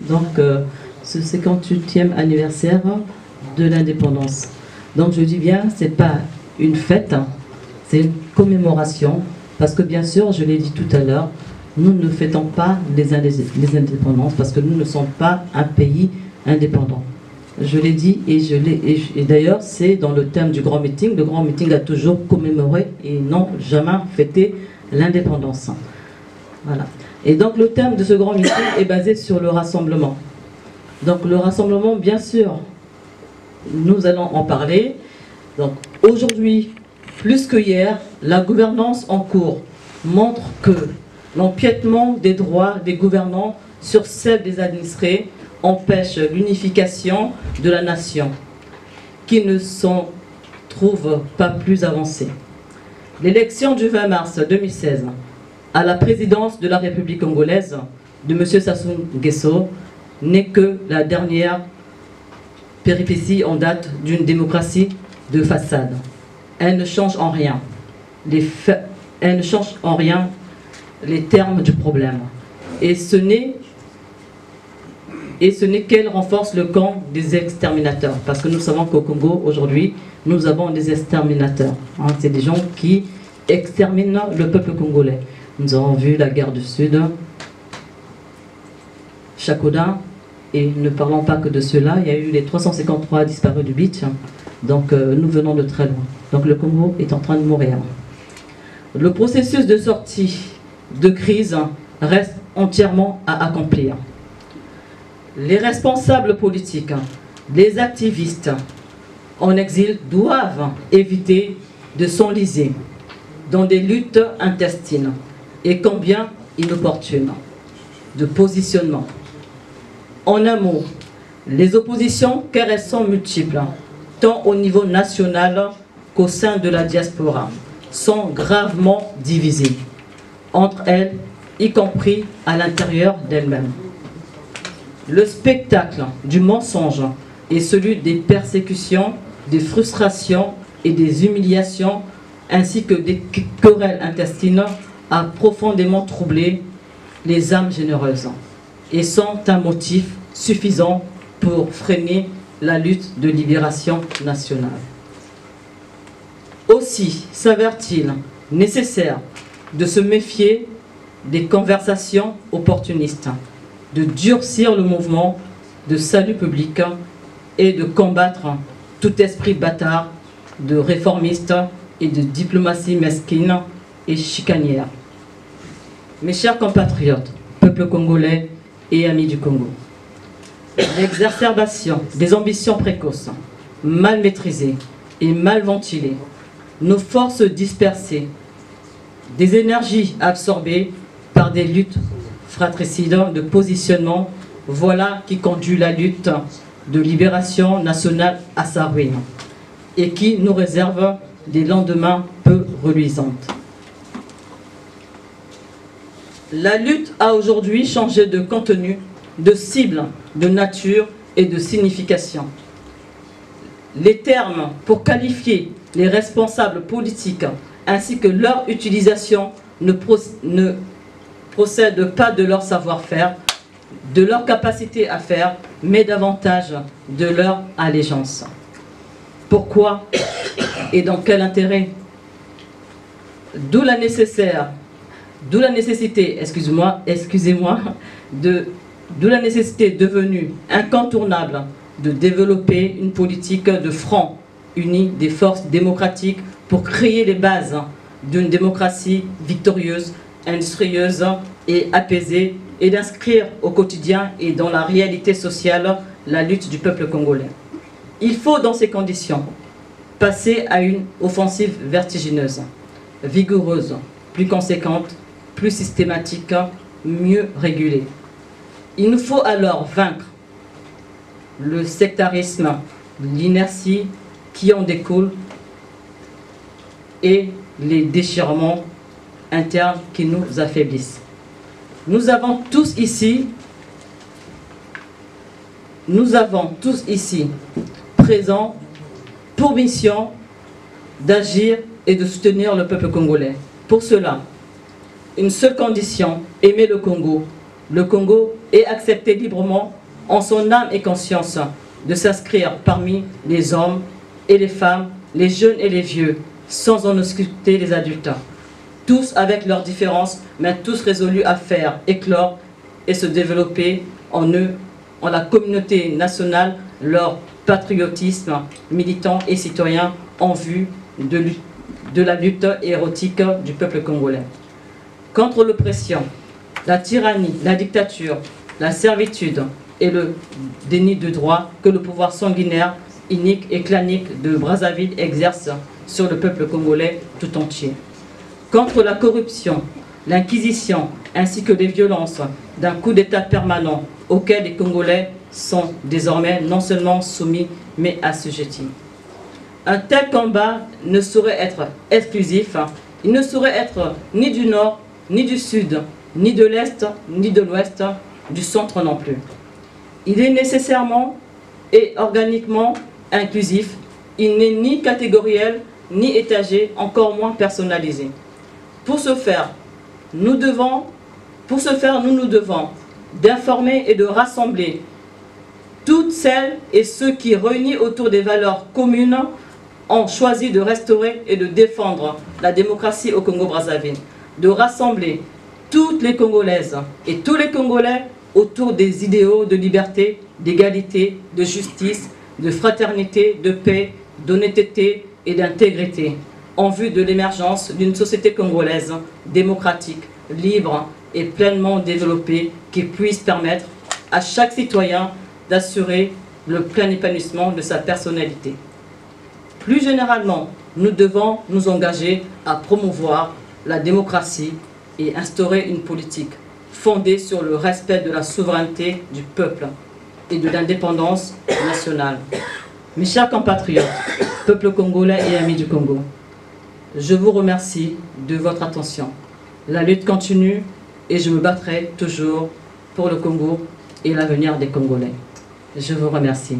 donc ce 58e anniversaire de l'indépendance. Donc je dis bien, c'est pas une fête, c'est une commémoration, parce que bien sûr, je l'ai dit tout à l'heure, nous ne fêtons pas les indépendances, parce que nous ne sommes pas un pays indépendant. Je l'ai dit et d'ailleurs c'est dans le thème du grand meeting. Le grand meeting a toujours commémoré et non jamais fêté l'indépendance. Voilà. Et donc le thème de ce grand meeting est basé sur le rassemblement. Donc le rassemblement, bien sûr, nous allons en parler. Donc aujourd'hui, plus que hier, la gouvernance en cours montre que l'empiètement des droits des gouvernants sur celle des administrés empêche l'unification de la nation, qui ne s'en trouve pas plus avancée. L'élection du 20 mars 2016 à la présidence de la République congolaise de M. Sassou Nguesso n'est que la dernière péripétie en date d'une démocratie de façade. Elle ne change en rien les termes du problème. Et ce n'est qu'elle renforce le camp des exterminateurs. Parce que nous savons qu'au Congo, aujourd'hui, nous avons des exterminateurs. C'est des gens qui exterminent le peuple congolais. Nous avons vu la guerre du Sud, Chakoda, et ne parlons pas que de cela, il y a eu les 353 disparus du beach. Donc nous venons de très loin. Donc le Congo est en train de mourir. Le processus de sortie de crise reste entièrement à accomplir. Les responsables politiques, les activistes en exil doivent éviter de s'enliser dans des luttes intestines et combien inopportunes de positionnement. En un mot, les oppositions, car elles sont multiples, tant au niveau national qu'au sein de la diaspora, sont gravement divisées entre elles, y compris à l'intérieur d'elles-mêmes. Le spectacle du mensonge et celui des persécutions, des frustrations et des humiliations, ainsi que des querelles intestines, a profondément troublé les âmes généreuses et sont un motif suffisant pour freiner la lutte de libération nationale. Aussi s'avère-t-il nécessaire de se méfier des conversations opportunistes, de durcir le mouvement de salut public et de combattre tout esprit bâtard de réformiste et de diplomatie mesquine et chicanière. Mes chers compatriotes, peuple congolais et amis du Congo, l'exacerbation des ambitions précoces, mal maîtrisées et mal ventilées, nos forces dispersées, des énergies absorbées par des luttes fratricides de positionnement, voilà qui conduit la lutte de libération nationale à sa ruine et qui nous réserve des lendemains peu reluisants. La lutte a aujourd'hui changé de contenu, de cible, de nature et de signification. Les termes pour qualifier les responsables politiques ainsi que leur utilisation ne procèdent pas de leur savoir-faire, de leur capacité à faire, mais davantage de leur allégeance. Pourquoi et dans quel intérêt? D'où la nécessité, devenue incontournable de développer une politique de front uni des forces démocratiques pour créer les bases d'une démocratie victorieuse, industrieuse et apaisée, et d'inscrire au quotidien et dans la réalité sociale la lutte du peuple congolais. Il faut, dans ces conditions, passer à une offensive vertigineuse, vigoureuse, plus conséquente, plus systématique, mieux régulée. Il nous faut alors vaincre le sectarisme, l'inertie qui en découle et les déchirements internes qui nous affaiblissent. Nous avons tous ici présents pour mission d'agir et de soutenir le peuple congolais. Pour cela, une seule condition, aimer le Congo et accepter librement en son âme et conscience de s'inscrire parmi les hommes et les femmes, les jeunes et les vieux, sans en ausculter les adultes. Tous avec leurs différences, mais tous résolus à faire éclore et se développer en eux, en la communauté nationale, leur patriotisme militant et citoyen en vue de la lutte héroïque du peuple congolais. Contre l'oppression, la tyrannie, la dictature, la servitude et le déni de droit que le pouvoir sanguinaire, inique et clanique de Brazzaville exerce sur le peuple congolais tout entier. Contre la corruption, l'inquisition ainsi que les violences d'un coup d'État permanent auquel les Congolais sont désormais non seulement soumis mais assujettis. Un tel combat ne saurait être exclusif, il ne saurait être ni du nord, ni du sud, ni de l'est, ni de l'ouest, du centre non plus. Il est nécessairement et organiquement inclusif, il n'est ni catégoriel, ni étagé, encore moins personnalisé. Pour ce faire, nous nous devons d'informer et de rassembler toutes celles et ceux qui, réunis autour des valeurs communes, ont choisi de restaurer et de défendre la démocratie au Congo-Brazzaville, de rassembler toutes les Congolaises et tous les Congolais autour des idéaux de liberté, d'égalité, de justice, de fraternité, de paix, d'honnêteté et d'intégrité, en vue de l'émergence d'une société congolaise démocratique, libre et pleinement développée qui puisse permettre à chaque citoyen d'assurer le plein épanouissement de sa personnalité. Plus généralement, nous devons nous engager à promouvoir la démocratie et instaurer une politique fondée sur le respect de la souveraineté du peuple et de l'indépendance nationale. Mes chers compatriotes, peuple congolais et amis du Congo, je vous remercie de votre attention. La lutte continue et je me battrai toujours pour le Congo et l'avenir des Congolais. Je vous remercie.